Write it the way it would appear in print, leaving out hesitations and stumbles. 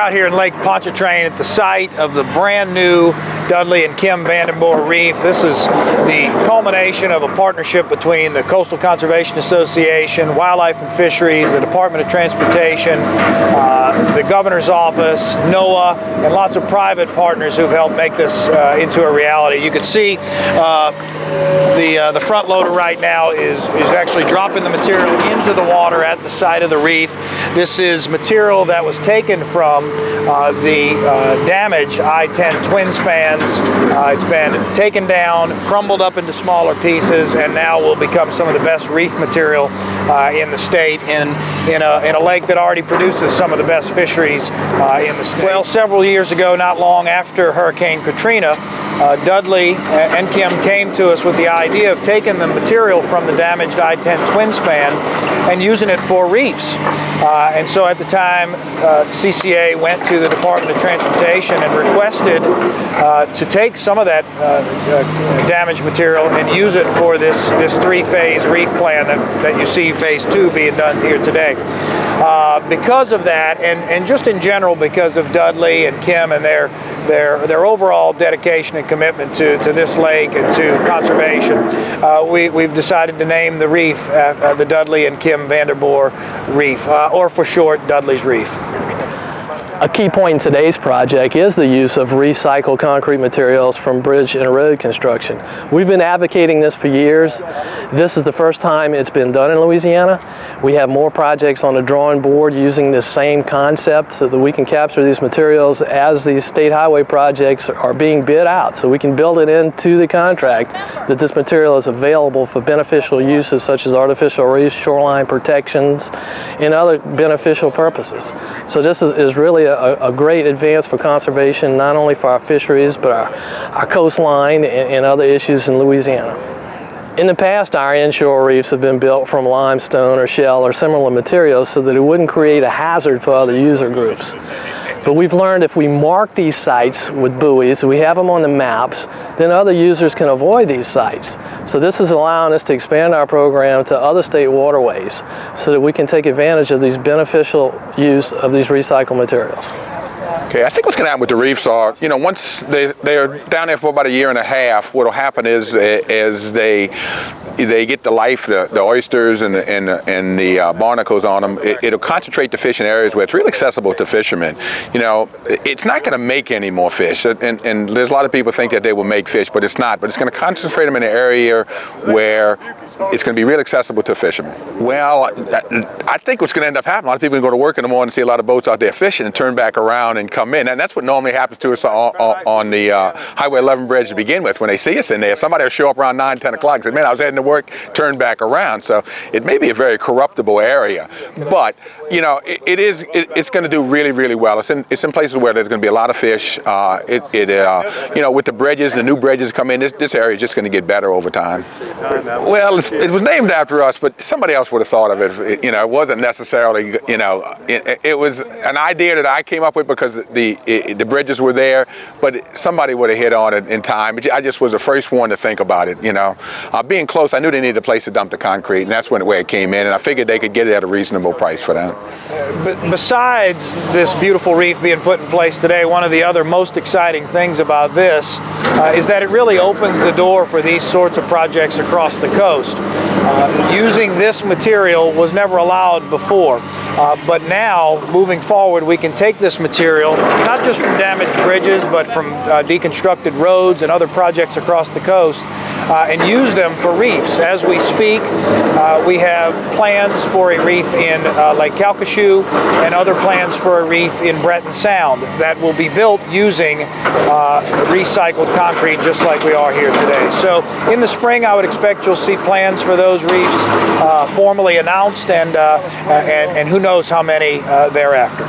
out here in Lake Pontchartrain at the site of the brand new Dudley and Kim Vandenborre Reef. This is the culmination of a partnership between the Coastal Conservation Association, Wildlife and Fisheries, the Department of Transportation, the Governor's Office, NOAA, and lots of private partners who've helped make this into a reality. You can see the front loader right now is actually dropping the material into the water at the site of the reef. This is material that was taken from the damaged I-10 twin spans. It's been taken down, crumbled up into smaller pieces, and now will become some of the best reef material in the state in a lake that already produces some of the best fisheries in the state. Well, several years ago, not long after Hurricane Katrina, Dudley and Kim came to us with the idea of taking the material from the damaged I-10 twin span and using it for reefs. And so at the time, CCA went to the Department of Transportation and requested to take some of that damaged material and use it for this three-phase reef plan that you see phase 2 being done here today. Because of that, and just in general because of Dudley and Kim and their overall dedication and commitment to this lake and to conservation, we've decided to name the reef the Dudley and Kim Vandenborre Reef, or for short, Dudley's Reef. A key point in today's project is the use of recycled concrete materials from bridge and road construction. We've been advocating this for years. This is the first time it's been done in Louisiana. We have more projects on the drawing board using this same concept so that we can capture these materials as these state highway projects are being bid out, so we can build it into the contract that this material is available for beneficial uses such as artificial reefs, shoreline protections, and other beneficial purposes. So this is really a great advance for conservation, not only for our fisheries, but our coastline and other issues in Louisiana. In the past, our inshore reefs have been built from limestone or shell or similar materials so that it wouldn't create a hazard for other user groups. But we've learned if we mark these sites with buoys, we have them on the maps, then other users can avoid these sites. So this is allowing us to expand our program to other state waterways so that we can take advantage of these beneficial use of these recycled materials. Okay, I think what's going to happen with the reefs are, once they're down there for about a year and a half, what will happen is as they get the life, the oysters and the barnacles on them, it'll concentrate the fish in areas where it's really accessible to fishermen. It's not going to make any more fish, and there's a lot of people think that they will make fish, but it's not. But it's going to concentrate them in an area where it's going to be real accessible to fishermen. Well, I think what's going to end up happening, a lot of people are going to go to work in the morning and see a lot of boats out there fishing and turn back around and come in. And that's what normally happens to us on the Highway 11 bridge to begin with. When they see us in there, somebody will show up around 9, 10 o'clock and say, man, I was heading to work, turn back around. So it may be a very corruptible area. But, it's going to do really, really well. It's in places where there's going to be a lot of fish. With the bridges, the new bridges come in, this area is just going to get better over time. Well, it was named after us, but somebody else would have thought of it. It wasn't necessarily, it was an idea that I came up with because the bridges were there, but somebody would have hit on it in time. I just was the first one to think about it, Being close, I knew they needed a place to dump the concrete, and that's where it came in, and I figured they could get it at a reasonable price for that. But besides this beautiful reef being put in place today, one of the other most exciting things about this is that it really opens the door for these sorts of projects across the coast. Using this material was never allowed before, but now, moving forward, we can take this material, not just from damaged bridges, but from deconstructed roads and other projects across the coast, and use them for reefs. As we speak, we have plans for a reef in Lake Calcasieu and other plans for a reef in Breton Sound that will be built using recycled concrete just like we are here today. So in the spring, I would expect you'll see plans for those reefs formally announced, and who knows how many thereafter.